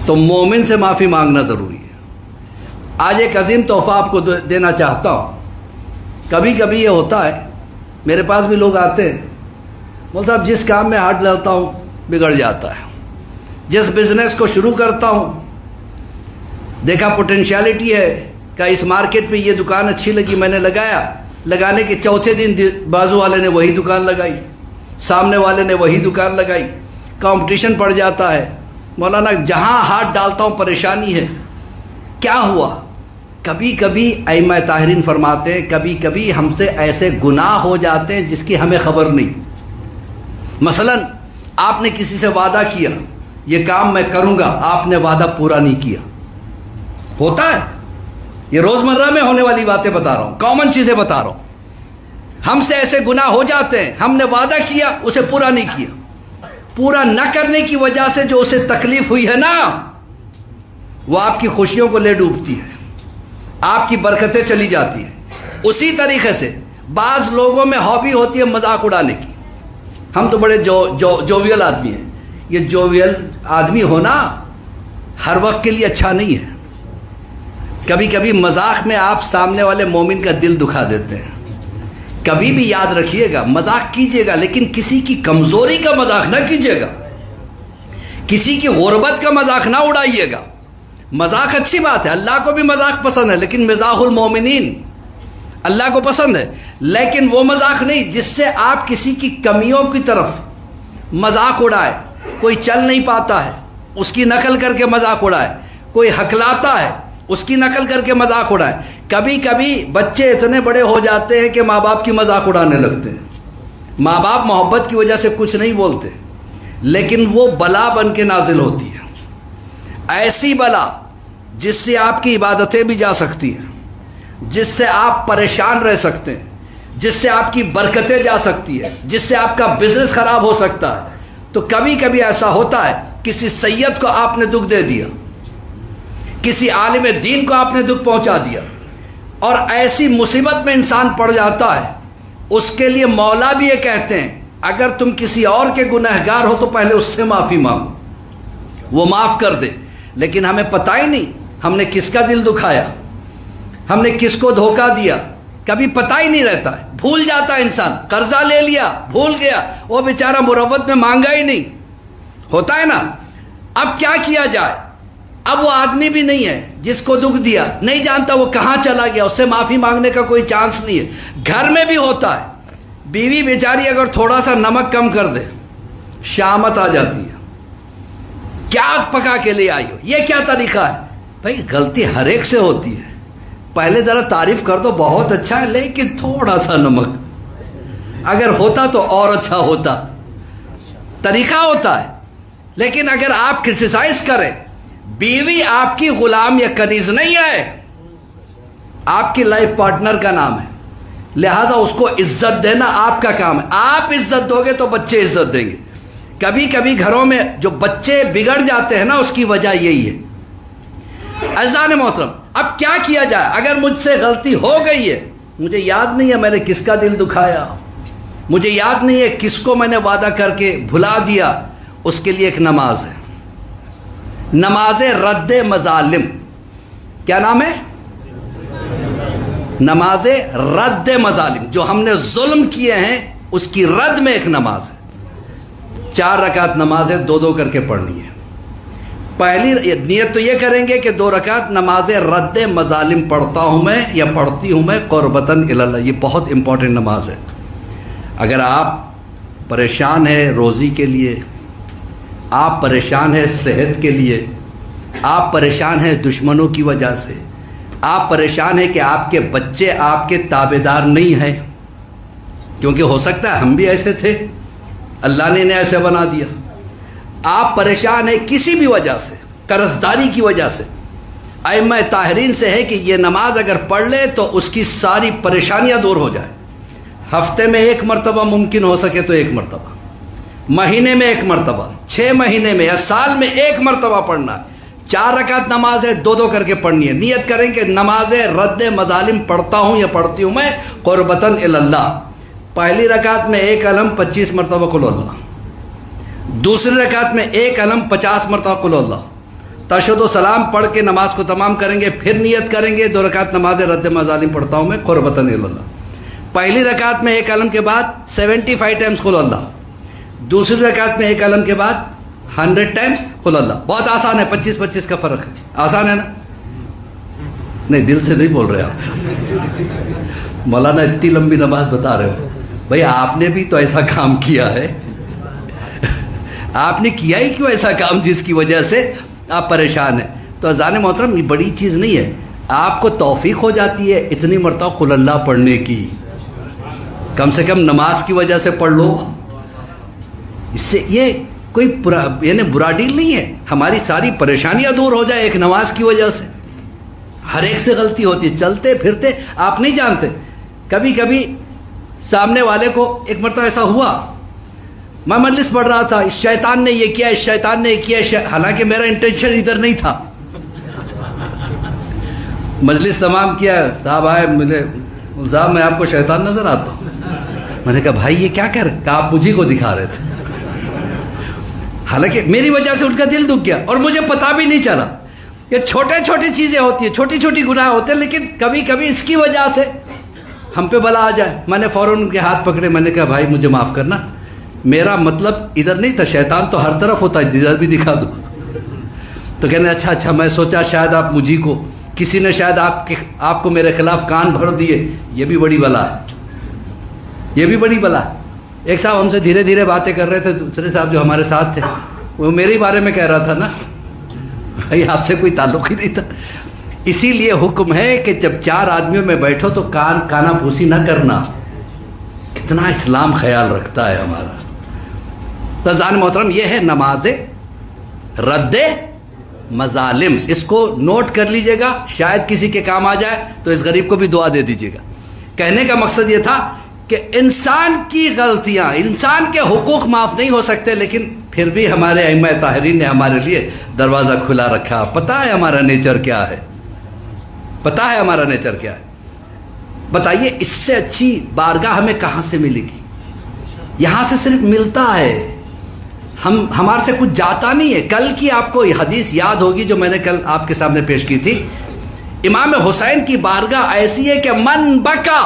تو مومن سے معافی مانگنا ضروری ہے۔ آج ایک عظیم تحفہ آپ کو دینا چاہتا ہوں۔ کبھی کبھی یہ ہوتا ہے، میرے پاس بھی لوگ آتے ہیں، بول صاحب جس کام میں ہاتھ ڈالتا ہوں بگڑ جاتا ہے، جس بزنس کو شروع کرتا ہوں دیکھا پوٹینشیلٹی ہے کہ اس مارکیٹ میں یہ دکان اچھی لگی، میں نے لگانے کے چوتھے دن بازو والے نے وہی دکان لگائی، سامنے والے نے وہی دکان لگائی، کمپٹیشن پڑ جاتا ہے۔ مولانا جہاں ہاتھ ڈالتا ہوں پریشانی ہے، کیا ہوا؟ کبھی کبھی ائمہ طاہرین فرماتے ہیں کبھی کبھی ہم سے ایسے گناہ ہو جاتے ہیں جس کی ہمیں خبر نہیں۔ مثلا آپ نے کسی سے وعدہ کیا یہ کام میں کروں گا، آپ نے وعدہ پورا نہیں کیا، ہوتا ہے۔ یہ روزمرہ میں ہونے والی باتیں بتا رہا ہوں، کامن چیزیں بتا رہا ہوں۔ ہم سے ایسے گناہ ہو جاتے ہیں، ہم نے وعدہ کیا اسے پورا نہیں کیا، پورا نہ کرنے کی وجہ سے جو اسے تکلیف ہوئی ہے نا، وہ آپ کی خوشیوں کو لے ڈوبتی ہے، آپ کی برکتیں چلی جاتی ہیں۔ اسی طریقے سے بعض لوگوں میں ہابی ہوتی ہے مذاق اڑانے کی۔ ہم تو بڑے جوویل آدمی ہیں، یہ جوویل آدمی ہونا ہر وقت کے لیے اچھا نہیں ہے۔ کبھی کبھی مذاق میں آپ سامنے والے مومن کا دل دکھا دیتے ہیں۔ کبھی بھی یاد رکھیے گا، مذاق کیجئے گا لیکن کسی کی کمزوری کا مذاق نہ کیجئے گا، کسی کی غربت کا مذاق نہ اڑائیے گا۔ مذاق اچھی بات ہے، اللہ کو بھی مذاق پسند ہے، لیکن مزاح المومنین اللہ کو پسند ہے، لیکن وہ مذاق نہیں جس سے آپ کسی کی کمیوں کی طرف مذاق اڑائے۔ کوئی چل نہیں پاتا ہے اس کی نقل کر کے مذاق اڑائے، کوئی ہکلاتا ہے اس کی نقل کر کے مذاق اڑائے۔ کبھی کبھی بچے اتنے بڑے ہو جاتے ہیں کہ ماں باپ کی مذاق اڑانے لگتے ہیں۔ ماں باپ محبت کی وجہ سے کچھ نہیں بولتے، لیکن وہ بلا بن کے نازل ہوتی ہے، ایسی بلا جس سے آپ کی عبادتیں بھی جا سکتی ہیں، جس سے آپ پریشان رہ سکتے ہیں، جس سے آپ کی برکتیں جا سکتی ہیں، جس سے آپ کا بزنس خراب ہو سکتا ہے۔ تو کبھی کبھی ایسا ہوتا ہے کسی سید کو آپ نے دکھ دے دیا، کسی عالم دین کو آپ نے دکھ پہنچا دیا، اور ایسی مصیبت میں انسان پڑ جاتا ہے، اس کے لیے مولا بھی یہ کہتے ہیں اگر تم کسی اور کے گنہگار ہو تو پہلے اس سے معافی مانگو، وہ معاف کر دے۔ لیکن ہمیں پتہ ہی نہیں ہم نے کس کا دل دکھایا، ہم نے کس کو دھوکہ دیا، کبھی پتہ ہی نہیں رہتا ہے، بھول جاتا ہے انسان۔ قرضہ لے لیا بھول گیا، وہ بیچارہ مروت میں مانگا ہی نہیں، ہوتا ہے نا۔ اب کیا کیا جائے؟ اب وہ آدمی بھی نہیں ہے جس کو دکھ دیا، نہیں جانتا وہ کہاں چلا گیا، اس سے معافی مانگنے کا کوئی چانس نہیں ہے۔ گھر میں بھی ہوتا ہے، بیوی بیچاری اگر تھوڑا سا نمک کم کر دے شامت آ جاتی ہے، کیا پکا کے لے آئی ہو، یہ کیا طریقہ ہے؟ بھائی غلطی ہر ایک سے ہوتی ہے، پہلے ذرا تعریف کر دو بہت اچھا ہے لیکن تھوڑا سا نمک، اگر ہوتا تو اور اچھا ہوتا، طریقہ ہوتا ہے۔ لیکن اگر آپ کرٹیسائز کریں، بیوی آپ کی غلام یا کنیز نہیں ہے، آپ کی لائف پارٹنر کا نام ہے، لہذا اس کو عزت دینا آپ کا کام ہے۔ آپ عزت دو گے تو بچے عزت دیں گے۔ کبھی کبھی گھروں میں جو بچے بگڑ جاتے ہیں نا، اس کی وجہ یہی ہے۔ عزیزان محترم، اب کیا کیا جائے؟ اگر مجھ سے غلطی ہو گئی ہے، مجھے یاد نہیں ہے میں نے کس کا دل دکھایا، مجھے یاد نہیں ہے کس کو میں نے وعدہ کر کے بھلا دیا، اس کے لیے ایک نماز ہے، نماز رد مظالم۔ کیا نام ہے؟ نماز رد مظالم۔ جو ہم نے ظلم کیے ہیں اس کی رد میں ایک نماز ہے۔ 4 رکعت نماز ہے، 2 کر کے پڑھنی ہے۔ پہلی نیت تو یہ کریں گے کہ 2 رکعت نماز رد مظالم پڑھتا ہوں میں یا پڑھتی ہوں میں قربتاً الی اللہ۔ یہ بہت امپورٹنٹ نماز ہے۔ اگر آپ پریشان ہیں روزی کے لیے، آپ پریشان ہیں صحت کے لیے، آپ پریشان ہیں دشمنوں کی وجہ سے، آپ پریشان ہیں کہ آپ کے بچے آپ کے تابعدار نہیں ہیں، کیونکہ ہو سکتا ہے ہم بھی ایسے تھے، اللہ نے انہیں ایسے بنا دیا، آپ پریشان ہیں کسی بھی وجہ سے، قرضداری کی وجہ سے، ائمہ طاہرین سے ہے کہ یہ نماز اگر پڑھ لے تو اس کی ساری پریشانیاں دور ہو جائے۔ ہفتے میں 1 مرتبہ ممکن ہو سکے تو 1 مرتبہ، مہینے میں 1 مرتبہ، 6 مہینے میں یا سال میں 1 مرتبہ پڑھنا ہے۔ 4 رکعت نماز ہے، 2 کر کے پڑھنی ہے۔ نیت کریں کہ نماز رد مظالم پڑھتا ہوں یا پڑھتی ہوں میں قربتاً الی اللہ۔ پہلی رکعت میں 1 علم 25 مرتبہ قل اللہ، دوسری رکعت میں 1 علم 50 مرتبہ قل اللہ، تشہد و سلام پڑھ کے نماز کو تمام کریں گے، پھر نیت کریں گے 2 رکعت نماز رد مظالم پڑھتا ہوں میں قربتاً اللہ. پہلی رکعت میں ایک علم کے بعد 75 ٹائمز قل اللہ، دوسری رکعت میں ایک علم کے بعد 100 ٹائمز قل اللہ. بہت آسان ہے، 25-25 کا فرق ہے. آسان ہے نا؟ نہیں، دل سے نہیں بول رہے آپ. مولانا اتنی لمبی نماز بتا رہے ہو، بھئی آپ نے بھی تو ایسا کام کیا ہے. آپ نے کیا ہی کیوں ایسا کام جس کی وجہ سے آپ پریشان ہیں؟ تو اذان محترم یہ بڑی چیز نہیں ہے، آپ کو توفیق ہو جاتی ہے اتنی مرتبہ قل اللہ پڑھنے کی، کم سے کم نماز کی وجہ سے پڑھ لو. اس سے یہ کوئی یعنی برا ڈیل نہیں ہے، ہماری ساری پریشانیاں دور ہو جائے ایک نماز کی وجہ سے. ہر ایک سے غلطی ہوتی ہے، چلتے پھرتے آپ نہیں جانتے. کبھی کبھی سامنے والے کو ایک مرتبہ ایسا ہوا، میں مجلس پڑھ رہا تھا، اس شیطان نے یہ کیا، اس شیطان نے یہ کیا، حالانکہ میرا انٹینشن ادھر نہیں تھا. مجلس تمام کیا، صاحب آئے ملے، صاحب میں آپ کو شیطان نظر آتا ہوں. میں نے کہا بھائی یہ کیا کر رہے؟ کہا آپ مجھے کو دکھا رہے تھے. حالانکہ میری وجہ سے ان کا دل دکھ گیا اور مجھے پتا بھی نہیں چلا. یہ چھوٹی چیزیں ہوتی ہیں، چھوٹی چھوٹی گناہ ہوتے ہیں، لیکن کبھی کبھی اس کی وجہ سے ہم پہ بلا آ جائے. میں نے فوراً ان کے ہاتھ پکڑے، میں نے کہا بھائی مجھے معاف کرنا، میرا مطلب ادھر نہیں تھا، شیطان تو ہر طرف ہوتا ہے، ادھر بھی دکھا دو. تو کہنے اچھا میں سوچا شاید آپ مجھے کو، کسی نے شاید آپ کو میرے خلاف کان بھر دیے. یہ بھی بڑی بلا ہے، یہ بھی بڑی بلا ہے. ایک صاحب ہم سے دھیرے دھیرے باتیں کر رہے تھے، دوسرے صاحب جو ہمارے ساتھ تھے وہ میرے ہی بارے میں کہہ رہا تھا نا، بھائی آپ سے کوئی تعلق ہی نہیں تھا. اسی لیے حکم ہے کہ جب 4 آدمیوں میں بیٹھو تو کانا پھوسی نہ کرنا. کتنا اسلام خیال رکھتا ہے ہمارا. اذان محترم یہ ہے نماز رد مظالم. اس کو نوٹ کر لیجئے گا، شاید کسی کے کام آ جائے تو اس غریب کو بھی دعا دے دیجئے گا. کہنے کا مقصد یہ تھا کہ انسان کی غلطیاں، انسان کے حقوق معاف نہیں ہو سکتے، لیکن پھر بھی ہمارے ائمہ طاہرین نے ہمارے لیے دروازہ کھلا رکھا. پتہ ہے ہمارا نیچر کیا ہے، پتہ ہے ہمارا نیچر کیا ہے. بتائیے اس سے اچھی بارگاہ ہمیں کہاں سے ملے گی؟ یہاں سے صرف ملتا ہے، ہمارے سے کچھ جاتا نہیں ہے. کل کی آپ کو یہ حدیث یاد ہوگی جو میں نے کل آپ کے سامنے پیش کی تھی. امام حسین کی بارگاہ ایسی ہے کہ من بکا